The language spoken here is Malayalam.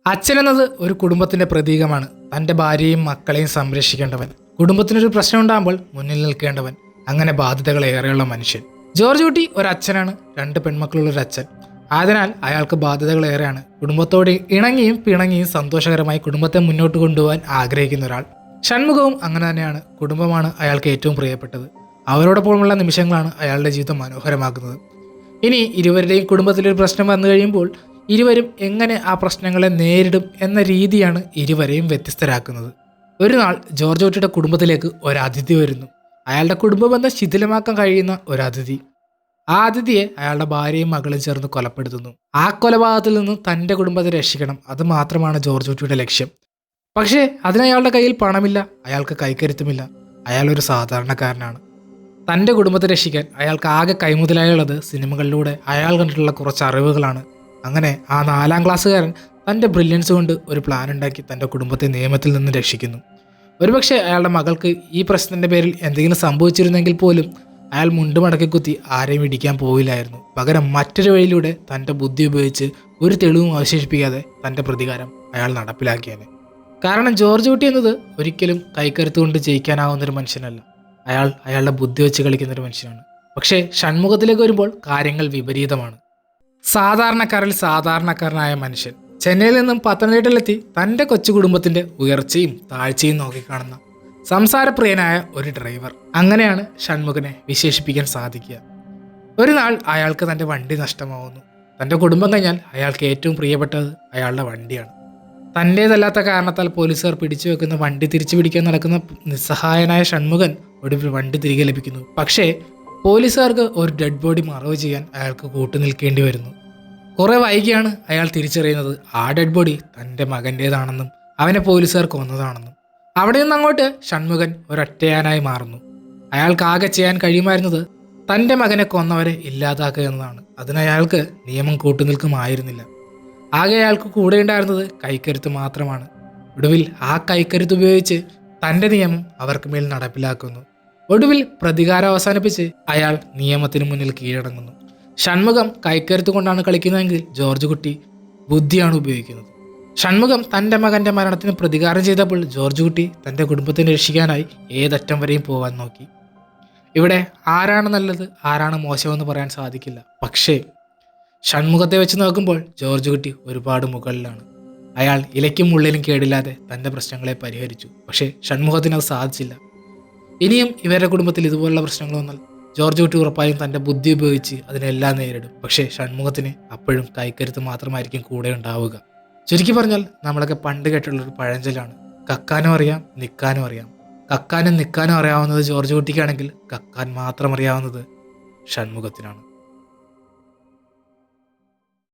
അച്ഛൻ എന്നത് ഒരു കുടുംബത്തിന്റെ പ്രതീകമാണ്. തന്റെ ഭാര്യയും മക്കളെയും സംരക്ഷിക്കേണ്ടവൻ, കുടുംബത്തിനൊരു പ്രശ്നം ഉണ്ടാകുമ്പോൾ മുന്നിൽ നിൽക്കേണ്ടവൻ, അങ്ങനെ ബാധ്യതകൾ ഏറെയുള്ള മനുഷ്യൻ. ജോർജ് കുട്ടി ഒരച്ഛനാണ്, 2 പെൺമക്കളുള്ള ഒരു അച്ഛൻ. അതിനാൽ അയാൾക്ക് ബാധ്യതകൾ ഏറെയാണ്. കുടുംബത്തോട് ഇണങ്ങിയും പിണങ്ങിയും സന്തോഷകരമായി കുടുംബത്തെ മുന്നോട്ട് കൊണ്ടുപോകാൻ ആഗ്രഹിക്കുന്ന ഒരാൾ. ഷൺമുഖവും അങ്ങനെ തന്നെയാണ്. കുടുംബമാണ് അയാൾക്ക് ഏറ്റവും പ്രിയപ്പെട്ടത്. അവരോടൊപ്പമുള്ള നിമിഷങ്ങളാണ് അയാളുടെ ജീവിതം മനോഹരമാക്കുന്നത്. ഇനി ഇരുവരുടെയും കുടുംബത്തിലൊരു പ്രശ്നം വന്നു കഴിയുമ്പോൾ ഇരുവരും എങ്ങനെ ആ പ്രശ്നങ്ങളെ നേരിടും എന്ന രീതിയാണ് ഇരുവരെയും വ്യത്യസ്തരാക്കുന്നത്. ഒരു നാൾ ജോർജ് കുട്ടിയുടെ കുടുംബത്തിലേക്ക് ഒരു അതിഥി വരുന്നു. അയാളുടെ കുടുംബബന്ധം ശിഥിലമാക്കാൻ കഴിയുന്ന ഒരു അതിഥി. ആ അതിഥിയെ അയാളുടെ ഭാര്യയും മകളും ചേർന്ന് കൊലപ്പെടുത്തുന്നു. ആ കൊലപാതകത്തിൽ നിന്നും തൻ്റെ കുടുംബത്തെ രക്ഷിക്കണം, അത് മാത്രമാണ് ജോർജ് കുട്ടിയുടെ ലക്ഷ്യം. പക്ഷേ അതിന് അയാളുടെ കയ്യിൽ പണമില്ല, അയാൾക്ക് കൈക്കരുത്തുമില്ല. അയാൾ ഒരു സാധാരണക്കാരനാണ്. തൻ്റെ കുടുംബത്തെ രക്ഷിക്കാൻ അയാൾക്ക് ആകെ കൈമുതലായുള്ളത് സിനിമകളിലൂടെ അയാൾ കണ്ടിട്ടുള്ള കുറച്ച് അറിവുകളാണ്. അങ്ങനെ ആ 4ാം ക്ലാസ്സുകാരൻ തൻ്റെ ബ്രില്യൻസ് കൊണ്ട് ഒരു പ്ലാൻ ഉണ്ടാക്കി തൻ്റെ കുടുംബത്തെ നിയമത്തിൽ നിന്ന് രക്ഷിക്കുന്നു. ഒരുപക്ഷെ അയാളുടെ മകൾക്ക് ഈ പ്രശ്നത്തിൻ്റെ പേരിൽ എന്തെങ്കിലും സംഭവിച്ചിരുന്നെങ്കിൽ പോലും അയാൾ മുണ്ടുമടക്കി കുത്തി ആരെയും ഇടിക്കാൻ പോയില്ലായിരുന്നു. പകരം മറ്റൊരു വഴിയിലൂടെ തൻ്റെ ബുദ്ധി ഉപയോഗിച്ച് ഒരു തെളിവും അവശേഷിപ്പിക്കാതെ തൻ്റെ പ്രതികാരം അയാൾ നടപ്പിലാക്കിയാണ്. കാരണം ജോർജ് കുട്ടി എന്നത് ഒരിക്കലും കൈക്കരുത്തുകൊണ്ട് ജയിക്കാനാവുന്നൊരു മനുഷ്യനല്ല. അയാൾ അയാളുടെ ബുദ്ധി വെച്ച് കളിക്കുന്നൊരു മനുഷ്യനാണ്. പക്ഷേ ഷൺമുഖത്തിലേക്ക് വരുമ്പോൾ കാര്യങ്ങൾ വിപരീതമാണ്. സാധാരണക്കാരിൽ സാധാരണക്കാരനായ മനുഷ്യൻ ചെന്നൈയിൽ നിന്നും പത്തനംതിട്ടയിലെത്തി തൻ്റെ കൊച്ചു കുടുംബത്തിൻ്റെ ഉയർച്ചയും താഴ്ചയും നോക്കിക്കാണുന്ന സംസാരപ്രിയനായ ഒരു ഡ്രൈവർ. അങ്ങനെയാണ് ഷൺമുഖനെ വിശേഷിപ്പിക്കാൻ സാധിക്കുക. ഒരു നാൾ അയാൾക്ക് തൻ്റെ വണ്ടി നഷ്ടമാവുന്നു. തൻ്റെ കുടുംബം കഴിഞ്ഞാൽ അയാൾക്ക് ഏറ്റവും പ്രിയപ്പെട്ടത് അയാളുടെ വണ്ടിയാണ്. തൻ്റേതല്ലാത്ത കാരണത്താൽ പോലീസുകാർ പിടിച്ചു വെക്കുന്ന വണ്ടി തിരിച്ചു പിടിക്കാൻ നടക്കുന്ന നിസ്സഹായനായ ഷൺമുഖൻ ഒടുവിൽ വണ്ടി തിരികെ ലഭിക്കുന്നു. പക്ഷേ പോലീസുകാർക്ക് ഒരു ഡെഡ് ബോഡി മറവ് ചെയ്യാൻ അയാൾക്ക് കൂട്ടുനിൽക്കേണ്ടി വരുന്നു. കുറെ വൈകിയാണ് അയാൾ തിരിച്ചറിയുന്നത് ആ ഡെഡ് ബോഡി തൻ്റെ മകൻ്റേതാണെന്നും അവനെ പോലീസുകാർ കൊന്നതാണെന്നും. അവിടെ നിന്ന് അങ്ങോട്ട് ഷൺമുഖൻ ഒരൊറ്റയാനായി മാറുന്നു. അയാൾക്ക് ആകെ ചെയ്യാൻ കഴിയുമായിരുന്നത് തൻ്റെ മകനെ കൊന്നവരെ ഇല്ലാതാക്കുക എന്നതാണ്. അതിനയാൾക്ക് നിയമം കൂട്ടുനിൽക്കുമായിരുന്നില്ല. ആകെ അയാൾക്ക് കൂടെ ഉണ്ടായിരുന്നത് കൈക്കരുത്ത് മാത്രമാണ്. ഒടുവിൽ ആ കൈക്കരുത്ത് ഉപയോഗിച്ച് തൻ്റെ നിയമം അവർക്ക് മേൽ നടപ്പിലാക്കുന്നു. ഒടുവിൽ പ്രതികാരം അവസാനിപ്പിച്ച് അയാൾ നിയമത്തിന് മുന്നിൽ കീഴടങ്ങുന്നു. ഷൺമുഖം കൈക്കരുത്ത് കൊണ്ടാണ് കളിക്കുന്നതെങ്കിൽ ജോർജ് കുട്ടി ബുദ്ധിയാണ് ഉപയോഗിക്കുന്നത്. ഷൺമുഖം തൻ്റെ മകൻ്റെ മരണത്തിന് പ്രതികാരം ചെയ്തപ്പോൾ ജോർജ് കുട്ടി തൻ്റെ കുടുംബത്തിനെ രക്ഷിക്കാനായി ഏതറ്റം വരെയും പോകാൻ നോക്കി. ഇവിടെ ആരാണ് നല്ലത് ആരാണ് മോശമെന്ന് പറയാൻ സാധിക്കില്ല. പക്ഷേ ഷൺമുഖത്തെ വെച്ച് നോക്കുമ്പോൾ ജോർജ് കുട്ടി ഒരുപാട് മുകളിലാണ്. അയാൾ ഇലയ്ക്കും മുള്ളിലും കേടില്ലാതെ തൻ്റെ പ്രശ്നങ്ങളെ പരിഹരിച്ചു. പക്ഷേ ഷൺമുഖത്തിന് അത് സാധിച്ചില്ല. ഇനിയും ഇവരുടെ കുടുംബത്തിൽ ഇതുപോലുള്ള പ്രശ്നങ്ങൾ വന്നാൽ ജോർജ് കുട്ടി ഉറപ്പായും തൻ്റെ ബുദ്ധി ഉപയോഗിച്ച് അതിനെല്ലാം നേരിടും. പക്ഷേ ഷൺമുഖത്തിന് അപ്പോഴും കൈക്കരുത്ത് മാത്രമായിരിക്കും കൂടെ ഉണ്ടാവുക. ചുരുക്കി പറഞ്ഞാൽ നമ്മളൊക്കെ പണ്ട് കേട്ടുള്ളൊരു പഴഞ്ചൊല്ലാണ്, കക്കാനും അറിയാം നിൽക്കാനും അറിയാം. കക്കാനും നിൽക്കാനും അറിയാവുന്നത് ജോർജ് കുട്ടിക്കാണെങ്കിൽ കക്കാൻ മാത്രം അറിയാവുന്നത് ഷൺമുഖത്തിനാണ്.